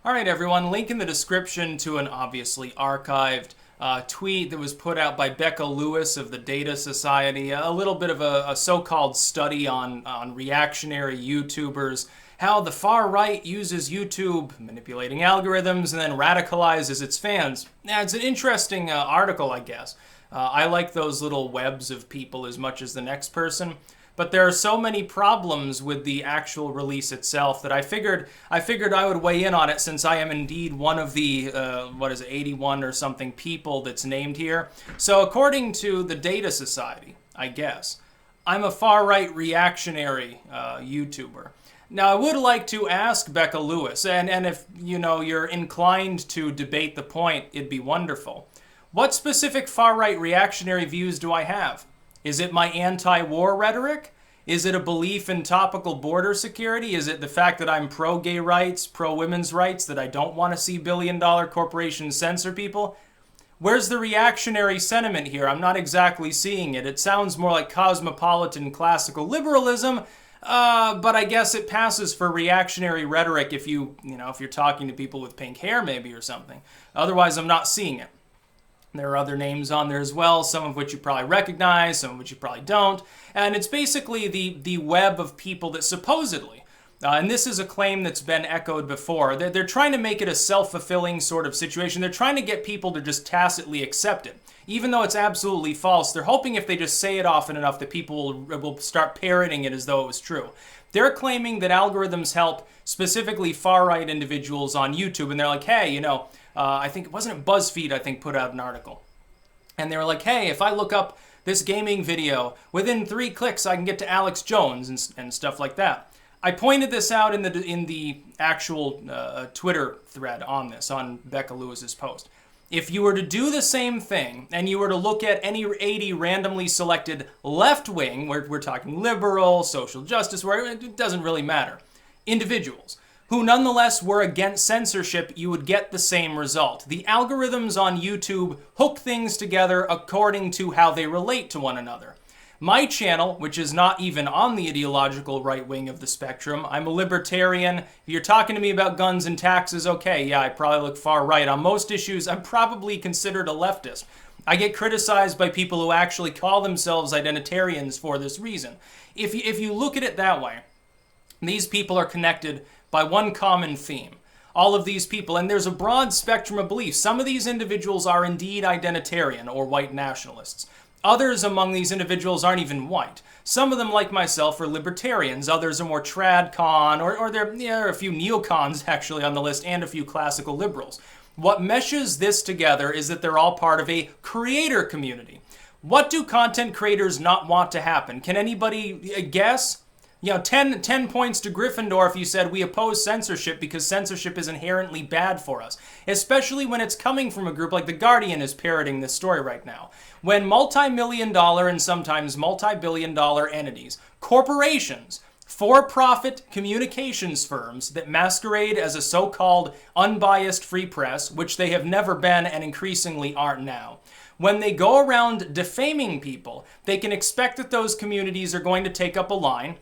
All right, everyone, link in the description to an obviously archived tweet that was put out by Becca Lewis of the Data Society, a little bit of a so-called study on reactionary YouTubers, how the far right uses YouTube, manipulating algorithms, and then radicalizes its fans. Now, it's an interesting article, I guess. I like those little webs of people as much as the next person. But there are so many problems with the actual release itself that I figured I would weigh in on it, since I am indeed one of the 81 or something people that's named here. So according to the Data Society, I guess, I'm a far-right reactionary YouTuber. Now, I would like to ask Becca Lewis, and if you're inclined to debate the point, it'd be wonderful. What specific far-right reactionary views do I have? Is it my anti-war rhetoric? Is it a belief in topical border security? Is it the fact that I'm pro-gay rights, pro-women's rights, that I don't want to see billion-dollar corporations censor people? Where's the reactionary sentiment here? I'm not exactly seeing it. It sounds more like cosmopolitan classical liberalism, but I guess it passes for reactionary rhetoric if if you're talking to people with pink hair maybe or something. Otherwise, I'm not seeing it. There are other names on there as well, some of which you probably recognize, some of which you probably don't. And it's basically the web of people that supposedly, and this is a claim that's been echoed before, they're trying to make it a self-fulfilling sort of situation. They're trying to get people to just tacitly accept it. Even though it's absolutely false, they're hoping if they just say it often enough that people will start parroting it as though it was true. They're claiming that algorithms help specifically far-right individuals on YouTube, and they're like, hey, I think, wasn't it BuzzFeed, I think, put out an article. And they were like, hey, if I look up this gaming video, within 3 clicks I can get to Alex Jones and stuff like that. I pointed this out in the actual Twitter thread on this, on Becca Lewis's post. If you were to do the same thing, and you were to look at any 80 randomly selected left-wing, we're talking liberal, social justice, where it doesn't really matter, individuals, who nonetheless were against censorship, you would get the same result. The algorithms on YouTube hook things together according to how they relate to one another. My channel, which is not even on the ideological right wing of the spectrum, I'm a libertarian. If you're talking to me about guns and taxes, okay, yeah, I probably look far right. On most issues, I'm probably considered a leftist. I get criticized by people who actually call themselves identitarians for this reason. If you look at it that way, these people are connected by one common theme. All of these people, and there's a broad spectrum of beliefs. Some of these individuals are indeed identitarian or white nationalists. Others among these individuals aren't even white. Some of them, like myself, are libertarians. Others are more tradcon, or there are a few neocons actually on the list, and a few classical liberals. What meshes this together is that they're all part of a creator community. What do content creators not want to happen? Can anybody guess? 10 points to Gryffindor if you said we oppose censorship because censorship is inherently bad for us. Especially when it's coming from a group like The Guardian is parroting this story right now. When multi-million-dollar and sometimes multi-billion-dollar entities, corporations, for-profit communications firms that masquerade as a so-called unbiased free press, which they have never been and increasingly aren't now, when they go around defaming people, they can expect that those communities are going to take up a line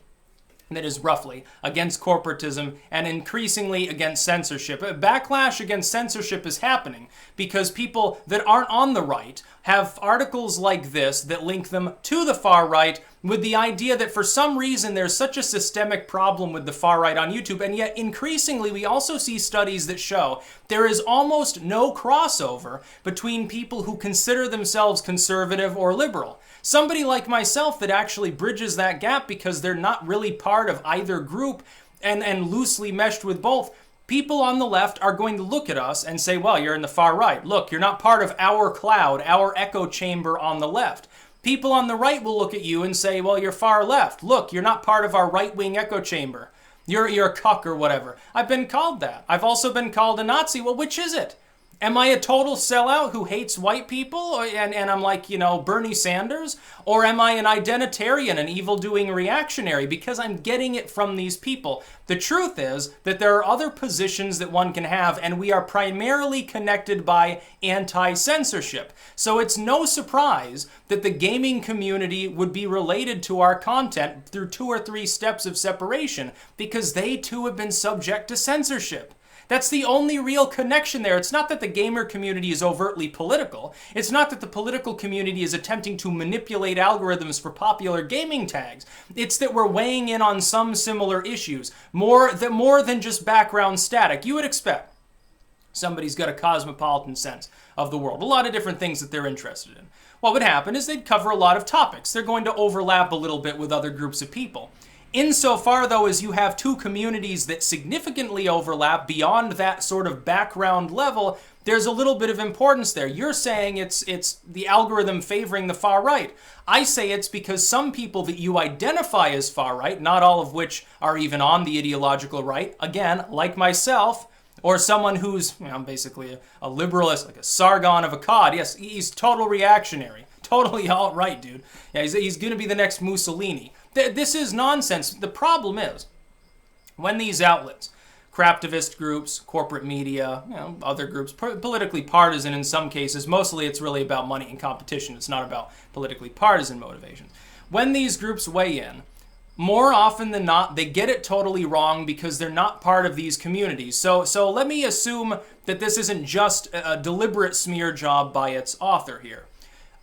that is roughly against corporatism and increasingly against censorship. A backlash against censorship is happening because people that aren't on the right have articles like this that link them to the far right with the idea that for some reason there's such a systemic problem with the far right on YouTube, and yet increasingly we also see studies that show there is almost no crossover between people who consider themselves conservative or liberal. Somebody like myself that actually bridges that gap because they're not really part of either group and loosely meshed with both. People on the left are going to look at us and say, well, you're in the far right. Look, you're not part of our cloud, our echo chamber on the left. People on the right will look at you and say, well, you're far left. Look, you're not part of our right-wing echo chamber. You're a cuck or whatever. I've been called that. I've also been called a Nazi. Well, which is it? Am I a total sellout who hates white people and I'm like, Bernie Sanders? Or am I an identitarian, an evil-doing reactionary because I'm getting it from these people? The truth is that there are other positions that one can have, and we are primarily connected by anti-censorship. So it's no surprise that the gaming community would be related to our content through 2 or 3 steps of separation because they too have been subject to censorship. That's the only real connection there. It's not that the gamer community is overtly political. It's not that the political community is attempting to manipulate algorithms for popular gaming tags. It's that we're weighing in on some similar issues, more than just background static. You would expect somebody's got a cosmopolitan sense of the world, a lot of different things that they're interested in. What would happen is they'd cover a lot of topics. They're going to overlap a little bit with other groups of people. Insofar, though, as you have two communities that significantly overlap beyond that sort of background level, there's a little bit of importance there. You're saying it's the algorithm favoring the far right. I say it's because some people that you identify as far right, not all of which are even on the ideological right, again, like myself, or someone who's basically a liberalist, like a Sargon of Akkad. Yes, he's total reactionary. Totally alt-right, dude. Yeah, he's going to be the next Mussolini. This is nonsense. The problem is, when these outlets, craptivist groups, corporate media, other groups, politically partisan in some cases, mostly it's really about money and competition. It's not about politically partisan motivations. When these groups weigh in, more often than not, they get it totally wrong because they're not part of these communities. So let me assume that this isn't just a deliberate smear job by its author here.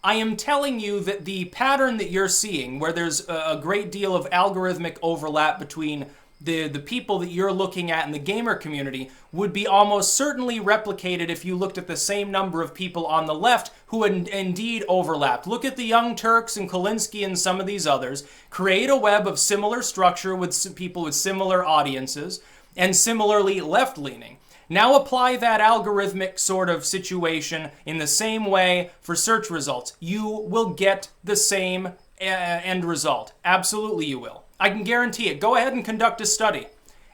I am telling you that the pattern that you're seeing, where there's a great deal of algorithmic overlap between the people that you're looking at in the gamer community, would be almost certainly replicated if you looked at the same number of people on the left who indeed overlapped. Look at the Young Turks and Kolinsky and some of these others. Create a web of similar structure with people with similar audiences and similarly left-leaning. Now apply that algorithmic sort of situation in the same way for search results. You will get the same end result. Absolutely you will. I can guarantee it. Go ahead and conduct a study.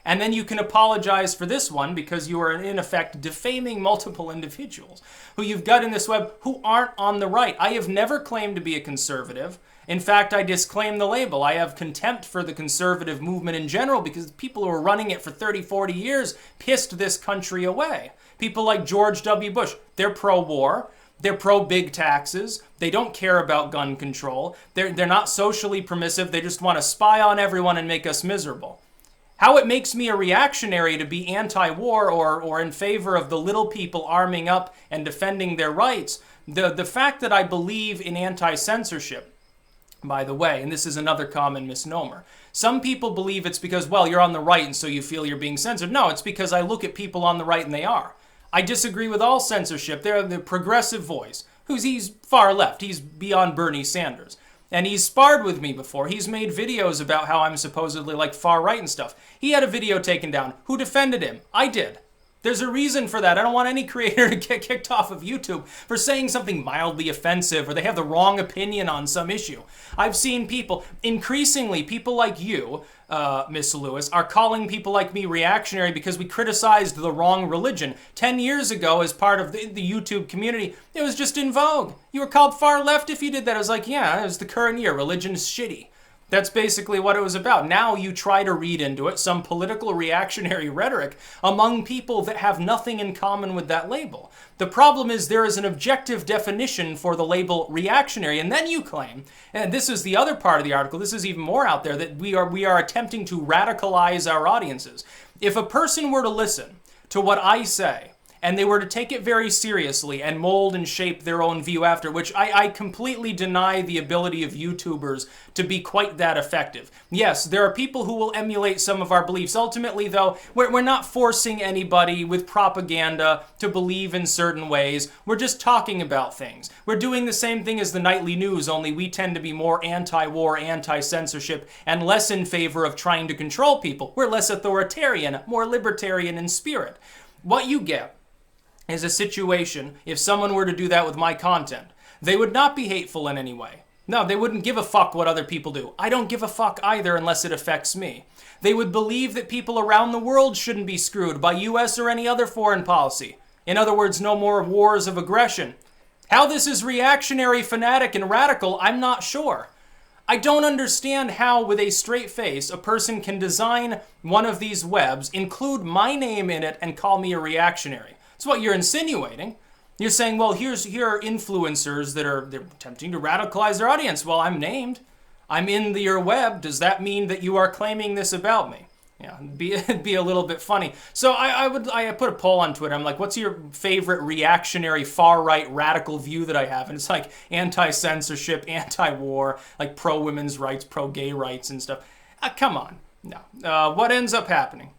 And then you can apologize for this one because you are in effect defaming multiple individuals who you've got in this web who aren't on the right. I have never claimed to be a conservative. In fact, I disclaim the label. I have contempt for the conservative movement in general because people who are running it for 30, 40 years pissed this country away. People like George W. Bush, they're pro-war. They're pro-big taxes. They don't care about gun control. They're not socially permissive. They just want to spy on everyone and make us miserable. How it makes me a reactionary to be anti-war or in favor of the little people arming up and defending their rights, the fact that I believe in anti-censorship, by the way, and this is another common misnomer. Some people believe it's because, well, you're on the right and so you feel you're being censored. No, it's because I look at people on the right and they are. I disagree with all censorship. They're the progressive voice. He's far left. He's beyond Bernie Sanders. And he's sparred with me before. He's made videos about how I'm supposedly like far right and stuff. He had a video taken down. Who defended him? I did. There's a reason for that. I don't want any creator to get kicked off of YouTube for saying something mildly offensive or they have the wrong opinion on some issue. I've seen people, increasingly people like you, Miss Lewis, are calling people like me reactionary because we criticized the wrong religion. 10 years ago, as part of the YouTube community, it was just in vogue. You were called far left if you did that. I was like, yeah, it was the current year. Religion's shitty. That's basically what it was about. Now you try to read into it some political reactionary rhetoric among people that have nothing in common with that label. The problem is there is an objective definition for the label reactionary, and then you claim, and this is the other part of the article, this is even more out there, that we are attempting to radicalize our audiences. If a person were to listen to what I say, and they were to take it very seriously and mold and shape their own view after, which I completely deny the ability of YouTubers to be quite that effective. Yes, there are people who will emulate some of our beliefs. Ultimately, though, we're not forcing anybody with propaganda to believe in certain ways. We're just talking about things. We're doing the same thing as the nightly news, only we tend to be more anti-war, anti-censorship, and less in favor of trying to control people. We're less authoritarian, more libertarian in spirit. What you get is a situation, if someone were to do that with my content, they would not be hateful in any way. No, they wouldn't give a fuck what other people do. I don't give a fuck either unless it affects me. They would believe that people around the world shouldn't be screwed by US or any other foreign policy. In other words, no more wars of aggression. How this is reactionary, fanatic, and radical, I'm not sure. I don't understand how, with a straight face, a person can design one of these webs, include my name in it, and call me a reactionary. That's what you're insinuating. You're saying, well, here are influencers they're attempting to radicalize their audience. Well, I'm named. I'm in your web. Does that mean that you are claiming this about me? Yeah, be a little bit funny. So I put a poll on Twitter. I'm like, what's your favorite reactionary far right radical view that I have? And it's like anti-censorship, anti-war, like pro women's rights, pro gay rights and stuff. Come on, no. What ends up happening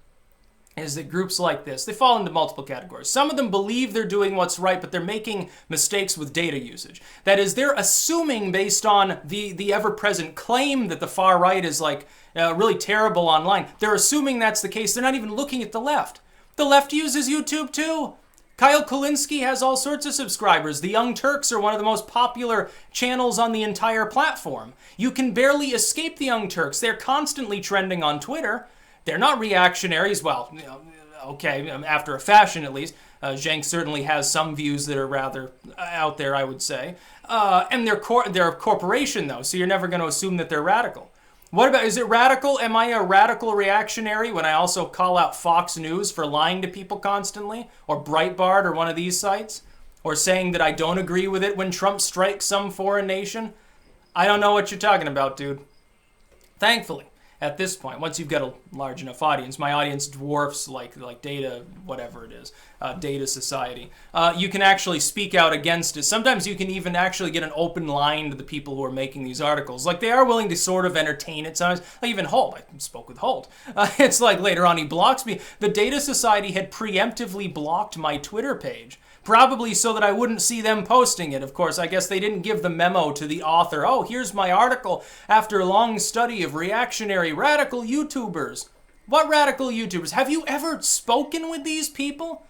is that groups like this, they fall into multiple categories. Some of them believe they're doing what's right, but they're making mistakes with data usage. That is, they're assuming based on the ever-present claim that the far right is like really terrible online. They're assuming that's the case. They're not even looking at the left. The left uses YouTube too. Kyle Kulinski has all sorts of subscribers. The Young Turks are one of the most popular channels on the entire platform. You can barely escape the Young Turks. They're constantly trending on Twitter. They're not reactionaries. Well, okay, after a fashion at least. Zhang certainly has some views that are rather out there, I would say. And they're a corporation, though, so you're never going to assume that they're radical. What about, is it radical? Am I a radical reactionary when I also call out Fox News for lying to people constantly? Or Breitbart or one of these sites? Or saying that I don't agree with it when Trump strikes some foreign nation? I don't know what you're talking about, dude. Thankfully, at this point, once you've got a large enough audience, my audience dwarfs like data, whatever it is, data society. You can actually speak out against it. Sometimes you can even actually get an open line to the people who are making these articles. Like, they are willing to sort of entertain it sometimes. Like, even Holt, I spoke with Holt. It's like later on he blocks me. The data society had preemptively blocked my Twitter page. Probably so that I wouldn't see them posting it. Of course, I guess they didn't give the memo to the author. Oh, here's my article after a long study of reactionary radical YouTubers. What radical YouTubers? Have you ever spoken with these people?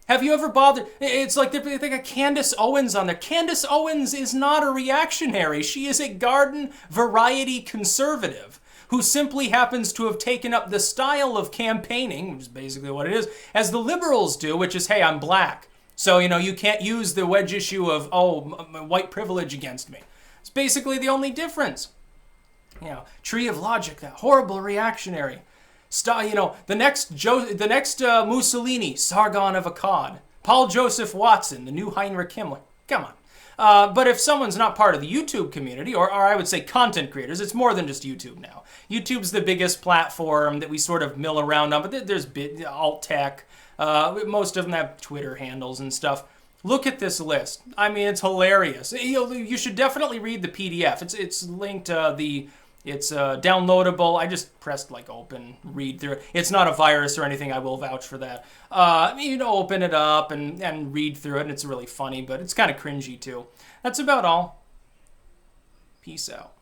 Have you ever bothered? It's like they got Candace Owens on there. Candace Owens is not a reactionary. She is a garden variety conservative who simply happens to have taken up the style of campaigning, which is basically what it is, as the liberals do, which is, hey, I'm black. So, you can't use the wedge issue of, white privilege against me. It's basically the only difference. Tree of Logic, that horrible reactionary. The next Mussolini, Sargon of Akkad. Paul Joseph Watson, the new Heinrich Himmler. Come on. But if someone's not part of the YouTube community, or I would say content creators, it's more than just YouTube now. YouTube's the biggest platform that we sort of mill around on, but there's alt tech. Most of them have Twitter handles and stuff. Look at this list. I mean, it's hilarious. You should definitely read the PDF. It's linked. It's downloadable. I just pressed open, read through it. It's not a virus or anything. I will vouch for that. Open it up and read through it. And it's really funny, but it's kind of cringy too. That's about all. Peace out.